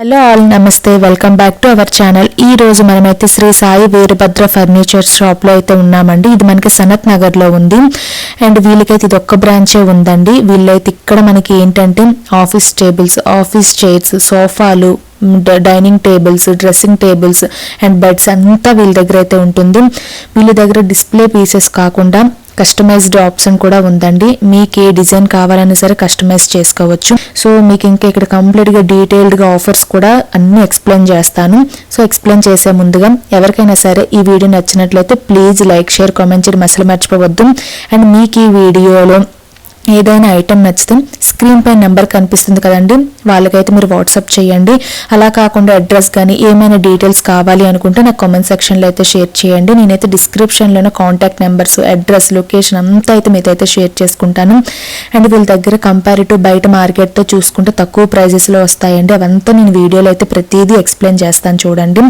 Hello all నమస్తే, welcome back to our channel. ఈ రోజు మనమైతే శ్రీ సాయి వీరభద్ర ఫర్నిచర్ షాప్ లో అయితే ఉన్నామండి. ఇది మనకి సనత్ నగర్ లో ఉంది. అండ్ వీళ్ళకైతే ఇది ఒక్క బ్రాంచే ఉందండి. వీళ్ళైతే ఇక్కడ మనకి ఏంటంటే ఆఫీస్ టేబుల్స్, ఆఫీస్ చైర్స్, సోఫాలు, dining tables, dressing tables and beds అంతా వీళ్ళ దగ్గర అయితే ఉంటుంది. వీళ్ళ దగ్గర డిస్ప్లే పీసెస్ కాకుండా కస్టమైజ్డ్ ఆప్షన్ కూడా ఉందండి. మీకు ఏ డిజైన్ కావాలన్నా సరే కస్టమైజ్ చేసుకోవచ్చు. సో మీకు ఇంకా ఇక్కడ కంప్లీట్ గా డీటెయిల్డ్ గా ఆఫర్స్ కూడా అన్ని ఎక్స్ప్లెయిన్ చేస్తాను. సో ఎక్స్ప్లెయిన్ చేసే ముందుగా ఎవరికైనా సరే ఈ వీడియో నచ్చినట్లయితే ప్లీజ్ లైక్, షేర్, కామెంట్ చేయడం అసలు మర్చిపోవద్దు. అండ్ మీకు ఈ వీడియోలో ఏదైనా ఐటెం నచ్చితే స్క్రీన్ పై నెంబర్ కనిపిస్తుంది కదండి, వాళ్ళకైతే మీరు వాట్సాప్ చేయండి. అలా కాకుండా అడ్రస్ కానీ ఏమైనా డీటెయిల్స్ కావాలి అనుకుంటే నాకు కామెంట్ సెక్షన్లో అయితే షేర్ చేయండి. నేనైతే డిస్క్రిప్షన్లోనే కాంటాక్ట్ నెంబర్స్, అడ్రస్, లొకేషన్ అంతా అయితే మీతో అయితే షేర్ చేసుకుంటాను. అండ్ వీళ్ళ దగ్గర కంపారిటివ్ బయట మార్కెట్తో చూసుకుంటే తక్కువ ప్రైజెస్లో వస్తాయండి. అవంతా నేను వీడియోలో అయితే ప్రతిదీ ఎక్స్ప్లెయిన్ చేస్తాను చూడండి.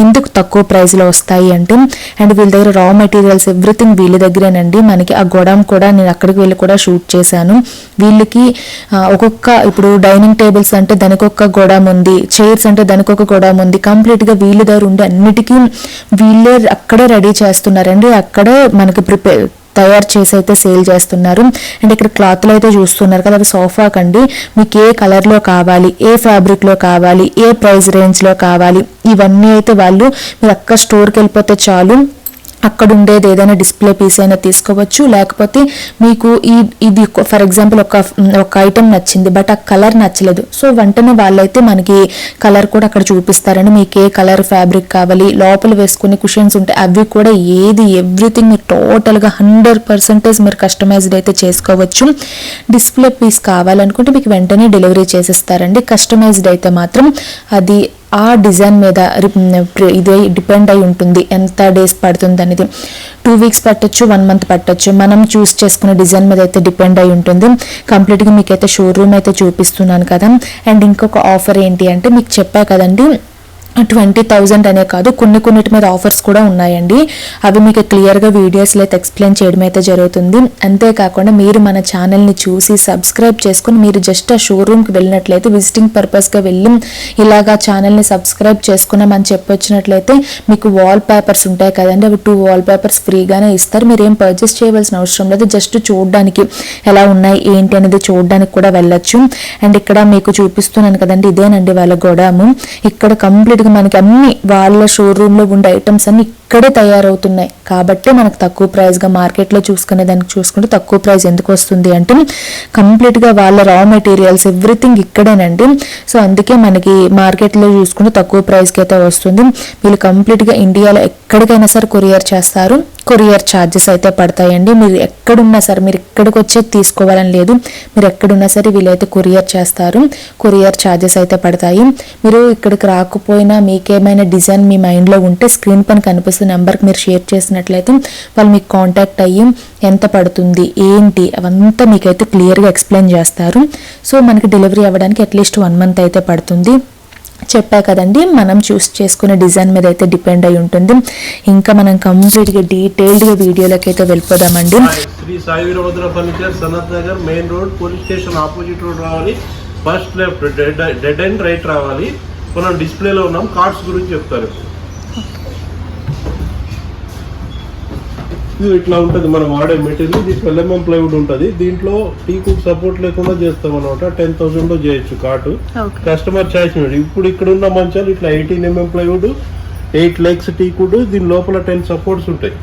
ఎందుకు తక్కువ ప్రైస్లో వస్తాయి అంటే, అండ్ వీళ్ళ దగ్గర రా మెటీరియల్స్ ఎవ్రీథింగ్ వీళ్ళ దగ్గరేనండి. మనకి ఆ గోడౌన్ కూడా నేను అక్కడికి వెళ్ళి కూడా షూట్ చేశాను. వీళ్ళకి ఒక్కొక్క, ఇప్పుడు డైనింగ్ టేబుల్స్ అంటే దానికి ఒక గోడౌన్ ఉంది, చైర్స్ అంటే దానికి ఒక గోడౌన్ ఉంది. కంప్లీట్ గా వీళ్ళ దగ్గర ఉండే అన్నిటికీ వీళ్ళే అక్కడే రెడీ చేస్తున్నారండి. అక్కడే మనకి తయారు చేసి అయితే సేల్ చేస్తున్నారు. అండ్ ఇక్కడ క్లాత్లు అయితే చూస్తున్నారు కదా, అవి సోఫా కండి. మీకు ఏ కలర్ లో కావాలి, ఏ ఫ్యాబ్రిక్ లో కావాలి, ఏ ప్రైస్ రేంజ్ లో కావాలి, ఇవన్నీ అయితే వాళ్ళు మీరు అక్కడ స్టోర్కి వెళ్ళిపోతే చాలు, అక్కడ ఉండేది ఏదైనా డిస్ప్లే పీస్ అయినా తీసుకోవచ్చు. లేకపోతే మీకు ఇది ఫర్ ఎగ్జాంపుల్ ఒక ఐటెం నచ్చింది బట్ ఆ కలర్ నచ్చలేదు, సో వెంటనే వాళ్ళైతే మనకి కలర్ కూడా అక్కడ చూపిస్తారండి. మీకు ఏ కలర్ ఫ్యాబ్రిక్ కావాలి, లోపల వేసుకునే కుషన్స్ ఉంటాయి, అవి కూడా ఎవ్రీథింగ్ మీరు టోటల్గా 100% మీరు కస్టమైజ్డ్ అయితే చేసుకోవచ్చు. డిస్ప్లే పీస్ కావాలనుకుంటే మీకు వెంటనే డెలివరీ చేసేస్తారండి. కస్టమైజ్డ్ అయితే మాత్రం అది ఆ డిజైన్ మీద ఇది డిపెండ్ అయి ఉంటుంది, ఎంత డేస్ పడుతుంది అనేది. 2 వీక్స్ పట్టొచ్చు, 1 మంత్ పట్టొచ్చు. మనం చూస్ చేసుకునే డిజైన్ మీద అయితే డిపెండ్ అయి ఉంటుంది. కంప్లీట్గా మీకైతే షోరూమ్ అయితే చూపిస్తున్నాను కదా. అండ్ ఇంకొక ఆఫర్ ఏంటి అంటే, మీకు చెప్పా కదండి 20,000 అనే కాదు, కొన్నిటి మీద ఆఫర్స్ కూడా ఉన్నాయండి. అవి మీకు క్లియర్గా వీడియోస్లో అయితే ఎక్స్ప్లెయిన్ చేయడం అయితే జరుగుతుంది. అంతేకాకుండా మీరు మన ఛానల్ని చూసి సబ్స్క్రైబ్ చేసుకుని మీరు జస్ట్ ఆ షోరూమ్కి వెళ్ళినట్లయితే, విజిటింగ్ పర్పస్గా వెళ్ళి ఇలాగా ఛానల్ని సబ్స్క్రైబ్ చేసుకున్నామని చెప్పొచ్చినట్లయితే మీకు వాల్ పేపర్స్ ఉంటాయి కదండి, అవి 2 వాల్ పేపర్స్ ఫ్రీగానే ఇస్తారు. మీరు ఏం పర్చేస్ చేయవలసిన అవసరం లేదు, జస్ట్ చూడడానికి ఎలా ఉన్నాయి ఏంటి అనేది చూడడానికి కూడా వెళ్ళొచ్చు. అండ్ ఇక్కడ మీకు చూపిస్తున్నాను కదండి, ఇదేనండి వాళ్ళ గోడాము. ఇక్కడ కంప్లీట్ మనకి అన్ని వాళ్ళ షోరూమ్ లో ఉండే ఐటమ్స్ అన్ని ఇక్కడే తయారవుతున్నాయి కాబట్టి మనకు తక్కువ ప్రైస్ గా, మార్కెట్ లో చూసుకునే దానికి చూసుకుంటే తక్కువ ప్రైస్ ఎందుకు వస్తుంది అంటే, కంప్లీట్ గా వాళ్ళ రా మెటీరియల్స్ ఎవ్రీథింగ్ ఇక్కడేనండి. సో అందుకే మనకి మార్కెట్ లో చూసుకుంటే తక్కువ ప్రైస్ కి అయితే వస్తుంది. వీళ్ళు కంప్లీట్ గా ఇండియాలో ఎక్కడికైనా సరే కొరియర్ చేస్తారు. కొరియర్ ఛార్జెస్ అయితే పడతాయండి. మీరు ఎక్కడున్నా సరే, మీరు ఇక్కడికి వచ్చే తీసుకోవాలని లేదు, మీరు ఎక్కడున్నా సరే వీళ్ళైతే కొరియర్ చేస్తారు. కొరియర్ ఛార్జెస్ అయితే పడతాయి. మీరు ఇక్కడికి రాకపోయినా మీకేమైనా డిజైన్ మీ మైండ్లో ఉంటే స్క్రీన్ పైన కనిపిస్తున్న నెంబర్కి మీరు షేర్ చేసినట్లయితే వాళ్ళు మీకు కాంటాక్ట్ అయ్యి ఎంత పడుతుంది ఏంటి అవంతా మీకైతే క్లియర్గా ఎక్స్ప్లెయిన్ చేస్తారు. సో మనకి డెలివరీ అవ్వడానికి అట్లీస్ట్ 1 మంత్ అయితే పడుతుంది. చెప్పా కదండి, మనం చూస్ చేసుకునే డిజైన్ మీద అయితే డిపెండ్ అయి ఉంటుంది. ఇంకా మనం కంప్లీట్గా డీటెయిల్డ్గా వీడియోలోకి అయితే వెళ్ళిపోదామండి. Shri Sai Veerabhadra furniture, Sanath Nagar main road, police station opposite road రావాలి. First left, dead end right రావాలి. మనం డిస్ప్లేలో ఉన్నాం, కార్డ్స్ గురించి చెప్తారు. ఇది ఇట్లా ఉంటుంది మనం వాడే మెటీరియల్. ఇది 12 mm ప్లైవుడ్ ఉంటుంది. దీంట్లో టీకుడ్ సపోర్ట్ లేకుండా చేస్తాం అనమాట. 10,000 లో చేయొచ్చు కాటు, కస్టమర్ చాయిస్. ఇప్పుడు ఇక్కడ ఉన్న మంచాలు ఇట్లా 18 mm ప్లైవుడ్, 8 legs టీకుడ్, దీని లోపల 10 సపోర్ట్స్ ఉంటాయి.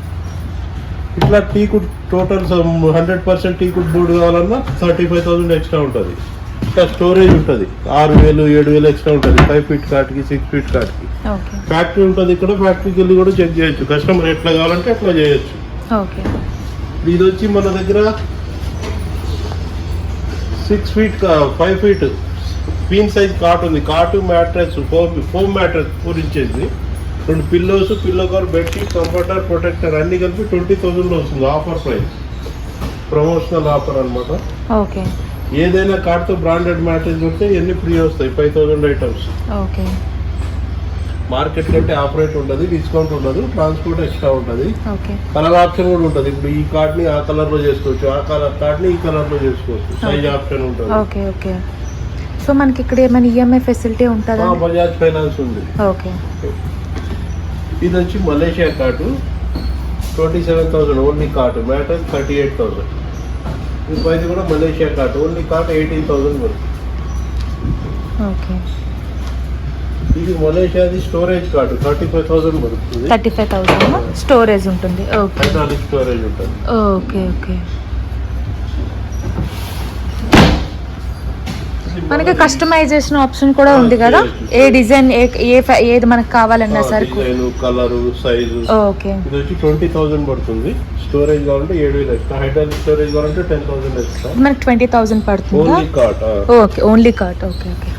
ఇట్లా టీకుడ్ టోటల్ 100% టీకుడ్ బోర్డు కావాలన్నా 35,000 ఎక్స్ట్రా ఉంటుంది. ఇంకా స్టోరేజ్ ఉంటుంది 6,000, 7,000 ఎక్స్ట్రా ఉంటుంది. 5 feet కాట్కి, 6 feet కాట్కి. ఫ్యాక్టరీ ఉంటుంది ఇక్కడ, ఫ్యాక్టరీకి వెళ్ళి కూడా చెక్ చేయొచ్చు. కస్టమర్ ఎట్లా కావాలంటే అట్లా చేయొచ్చు. ఇది వచ్చి మన దగ్గర 6 feet 5 feet queen size cot ఉంది. Cot, mattress, foam mattress 4 inches, 2 pillows, pillow cover, bedsheet, comforter, protector అన్ని కలిపి 20,000 లో వస్తుంది. ఆఫర్ ప్రైస్, ప్రమోషనల్ ఆఫర్ అనమాట. ఏదైనా కార్డ్తో బ్రాండెడ్ మ్యాట్రెస్ ఉంటే ఎన్ని ఫ్రీ వస్తాయి, 5,000 ఐటమ్స్. మార్కెట్ కంటే ఆపరేట్ ఉండదు, డిస్కౌంట్ ఉండదు, ట్రాన్స్పోర్ట్ ఎక్స్ట్రా ఉంటుంది. కలర్ ఆప్షన్ కూడా ఉంటుంది. ఇప్పుడు ఈ కార్డ్ ని ఆ కలర్ లో చేసుకోవచ్చు, ఆ కలర్ కార్డ్ ని ఈ కలర్ లో చేసుకోవచ్చు. సైజ్ ఆప్షన్ ఉంటుంది. సో మనకి ఇక్కడ ఏమైనా ఈఎంఐ ఫెసిలిటీ ఉంటుందా? బజాజ్ ఫైనాన్స్ ఉంది. ఓకే. ఇది వచ్చి Malaysia card 27,000 only card. Matter 38,000. ఇది కూడా మలేషియా కార్డు ఓన్లీ కార్డు 18,000 వరకు. ఓకే. ఇది మలేషియాది స్టోరేజ్ కార్డు 35,000 పడుతుంది. 35,000 స్టోరేజ్ ఉంటుంది. ఓకే. స్టోరేజ్ ఉంటుంది. Okay okay. మనకి కస్టమైజేషన్ ఆప్షన్ కూడా ఉంది కదా, ఏ డిజైన్ ఏది మనకు కావాలన్నా సరే, కలర్, సైజు. ఓకే. ఇది వచ్చి 20,000 పడుతుంది. స్టోరేజ్ కావాలంటే 7,000 ఎక్స్ట్రా. హైడ్రాలిక్ స్టోరేజ్ కావాలంటే 10,000 ఎక్స్ట్రా. మనకి 20,000 పడుతుంది. Only cart. Okay, only cart. Okay okay.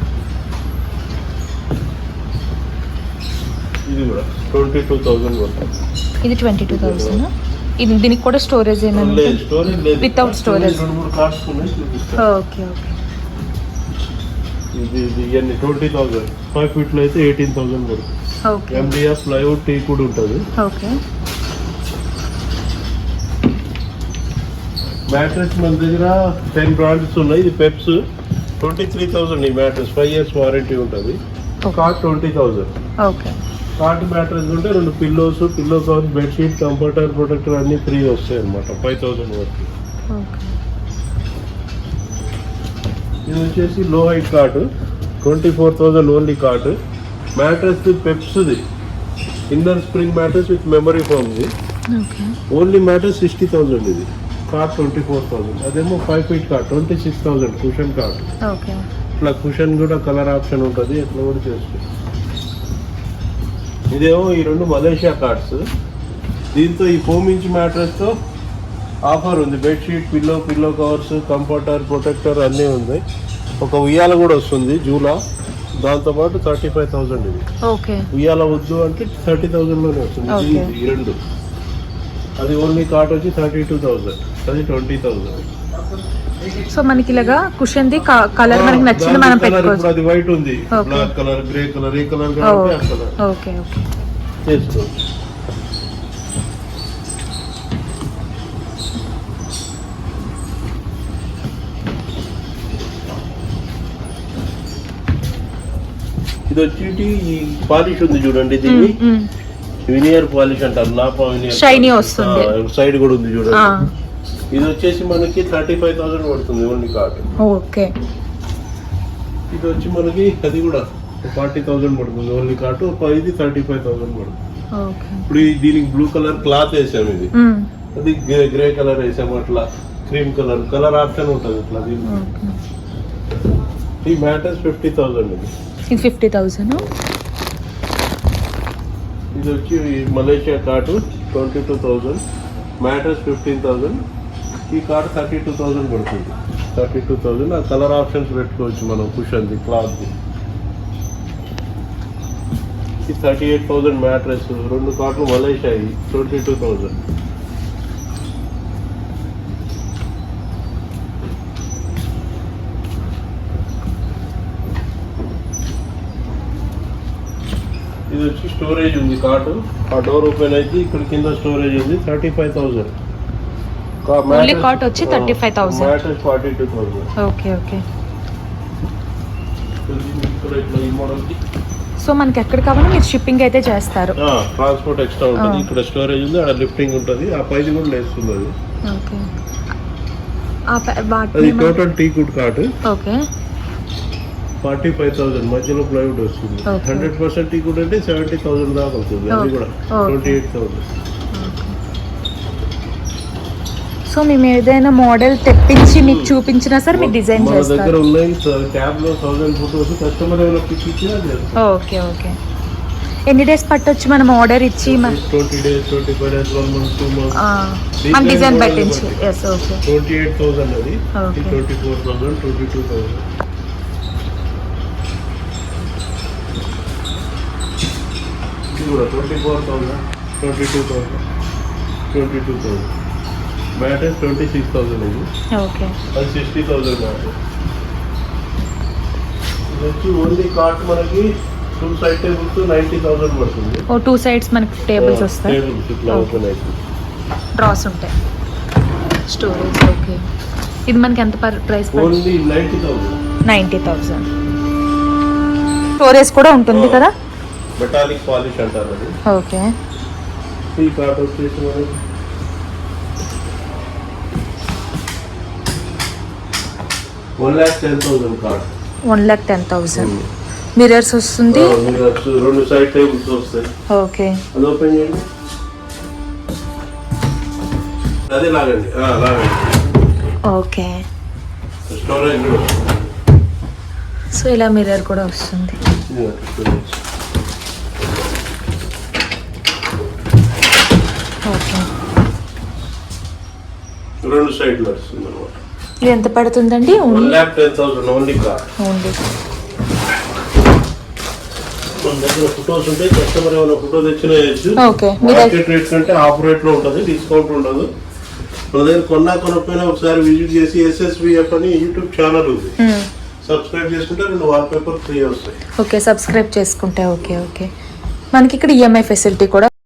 ఇది కూడా 22,000 పడుతుంది. ఇది 22,000. ఇది దీనికి కూడా స్టోరేజ్ ఏమైనా? లేదు, స్టోరేజ్ లేదు. Without storage. 2-3 కార్డ్స్ ఉన్నాయి, చూపిస్తాను. Okay okay. ఇది ఇవన్నీ 20,000. 5 ఫీట్లో అయితే 18,000 పడుతుంది. ఓకే. MDF ప్లైవుడ్ టీ కూడా ఉంటుంది. ఓకే. మ్యాట్రెస్ మన దగ్గర 10 బ్రాండ్స్ ఉన్నాయి. ఇది పెప్స్ 23,000. ఈ మ్యాట్రెస్ 5 years వారంటీ ఉంటుంది. కార్ట్ 20,000. ఓకే. కార్ట్ మ్యాట్రెస్ ఉంటే 2 pillows, pillow cover, bedsheet, comforter, protector అన్ని ఫ్రీ వస్తాయి అనమాట. 5,000 వరకు. ఇది వచ్చేసి low height cot 24,000 only cot. Mattress పెప్స్ది inner spring mattress with memory ఫోమ్ది. Only mattress 60,000. ఇది కార్డ్ 24,000. అదేమో 5 ఫీట్ కార్డ్ 26,000 కుషన్ కార్డ్. ఇట్లా కుషన్ కూడా కలర్ ఆప్షన్ ఉంటుంది, ఎట్లా కూడా చేస్తుంది. ఇదేమో ఈ 2 మలేషియా కార్డ్స్. దీంతో ఈ 4 ఇంచ్ మ్యాట్రెస్తో ఆఫర్ ఉంది. Bedsheet, pillow covers, comforter, protector అన్నీ ఉంది. ఒక ఉయ్యాల కూడా వస్తుంది జూలా, దాంతోపాటు 35,000. ఇది ఉయ్యాల వద్దు అంటే 30,000లోనే వస్తుంది. ఈ 2. అది ఓన్లీ కార్ట్ వచ్చి 32,000. అది 20,000. సో మనకి ఇలాగా కుషన్ ది కలర్ మనకి నచ్చింది మనం పెట్టుకోవచ్చు. అది వైట్ ఉంది, బ్లాక్ కలర్, గ్రే కలర్, ఏ కలర్ కావాలంటే ఆ కలర్. Okay okay. చేసుకోవచ్చు. ఇది వచ్చి ఈ పాలిష్ ఉంది చూడండి, దీన్ని వినియర్ పాలిష్ అంటారు. నాపా వినియర్ షైనీ వస్తుంది. సైడ్ కూడా ఉంది చూడండి. ఇది వచ్చేసి మనకి 35,000 పడుతుంది ఓన్లీ కార్డ్. ఓకే. ఇది వచ్చి మనకి అది కూడా 40,000 పడుతుంది ఓన్లీ కార్డ్. ఇది 35,000 పడుతుంది. ఇప్పుడు దీనికి బ్లూ కలర్ క్లాత్ వేసాము. ఇది అది గ్రే కలర్ వేసాము. అట్లా క్రీమ్ కలర్ ఆప్షన్ ఉంటుంది. ఇట్లా ఈ మ్యాటర్స్ 50,000. ఇది 50,000. ఇది వచ్చి మలేషియా కార్డు 22,000. మ్యాటర్స్ 15,000. ఈ కార్డు 32,000 పడుతుంది. 32,000. ఆ కలర్ ఆప్షన్స్ పెట్టుకోవచ్చు మనం. కుషన్ది, క్లాత్ది. ఈ 38,000 మ్యాట్రెస్. 2 కార్డులు మలేషియా 22,000. ఇది వచ్చి స్టోరేజ్ ఉంది కార్డు. ఆ డోర్ ఓపెన్ అయితే ఇక్కడ కింద స్టోరేజ్ ఉంది. 35,000. ఓన్లీ కార్ట్ వచ్చి 35,000. మ్యాట్రెస్ 42,000. Okay okay. ఇక్కడ ఇట్లా ఈ మోడల్కి సో మనకి ఎక్కడ కావాలో మీరు షిప్పింగ్ అయితే చేస్తారు. ట్రాన్స్పోర్ట్ ఎక్స్ట్రా ఉంటుంది. ఇక్కడ స్టోరేజ్ ఉంది, అక్కడ లిఫ్టింగ్ ఉంటుంది. ఆ పైది కూడా లేస్తుంది. అది ఓకే. అది total tea could card. Okay. 45,000 మధ్యలో ప్లైవుడ్ వస్తుంది. 100% టీ కుడ్ అంటే 70,000 దాకా అవుతుంది. అది కూడా 28,000. సో మేము ఏదైనా మోడల్ తెప్పించి మీకు చూపించినా సార్ మీకు డిజైన్ చేస్తారు. మన దగ్గర ఉన్నాయి క్యాబ్ లో 1000 ఫోటోస్. కస్టమర్ ఏమైనా పిక్ ఇచ్చినా చేస్తాం. Okay okay. ఎన్ని డేస్ పట్టొచ్చు మనం ఆర్డర్ ఇచ్చి? 20 days, 25 days, 1 month, 2 months. మన డిజైన్ పెట్టించి. yes okay. 28,000 అది. 24,000, 22,000. ఇది కూడా 24,000, 22,000, 22,000. మ్యాటర్ 26,000 ఇది. ఓకే. అది 60,000 మ్యాటర్. ఇది వచ్చి ఓన్లీ కార్ట్ మనకి 2 సైడ్ టేబుల్స్ 90,000 పడుతుంది. 2 సైడ్స్ మనకి టేబుల్స్ వస్తాయి. టేబుల్స్ ఇట్లా ఓపెన్ అయితే డ్రాస్ ఉంటాయి. స్టోరేజ్. ఓకే. ఇది మనకి ఎంత ప్రైస్? ఓన్లీ 90,000. 90,000. స్టోరేజ్ కూడా ఉంటుంది కదా. మెటాలిక్ పాలిష్ అంటారు అది. ఓకే. ఈ కార్డ్ వచ్చేసి మనకి 1,10,000 కార్డ్. 1,10,000. మిర్రర్స్ వస్తుంది. రెండు సైడ్ టేబుల్స్ వస్తాయి. ఓకే. అది ఓపెన్ చేయండి. అదే లాగండి. ఓకే. స్టోరేజ్ సో ఇలా మిర్రర్ కూడా వస్తుంది. ఓకే. రెండు సైడ్లు వస్తుంది అనమాట. ఇది ఎంత పడుతుందండి? 1,10,000 ఓన్లీ కార్. ఓన్లీ. మన దగ్గర ఫొటోస్ ఉంటాయి. కస్టమర్ ఏమైనా ఫోటో తెచ్చిన ఓకే. మార్కెట్ రేట్ కంటే ఆఫ్ రేట్ లో ఉంటుంది, డిస్కౌంట్ ఉండదు. మన దగ్గర కొనకపోయినా ఒకసారి విజిట్ చేసి SSVF అని యూట్యూబ్ ఛానల్ ఉంది, సబ్స్క్రైబ్ చేసుకుంటే 2 వాల్ పేపర్ ఫ్రీ వస్తాయి. ఓకే, సబ్స్క్రైబ్ చేసుకుంటే. ఓకే. మనకి ఇక్కడ EMI ఫెసిలిటీ కూడా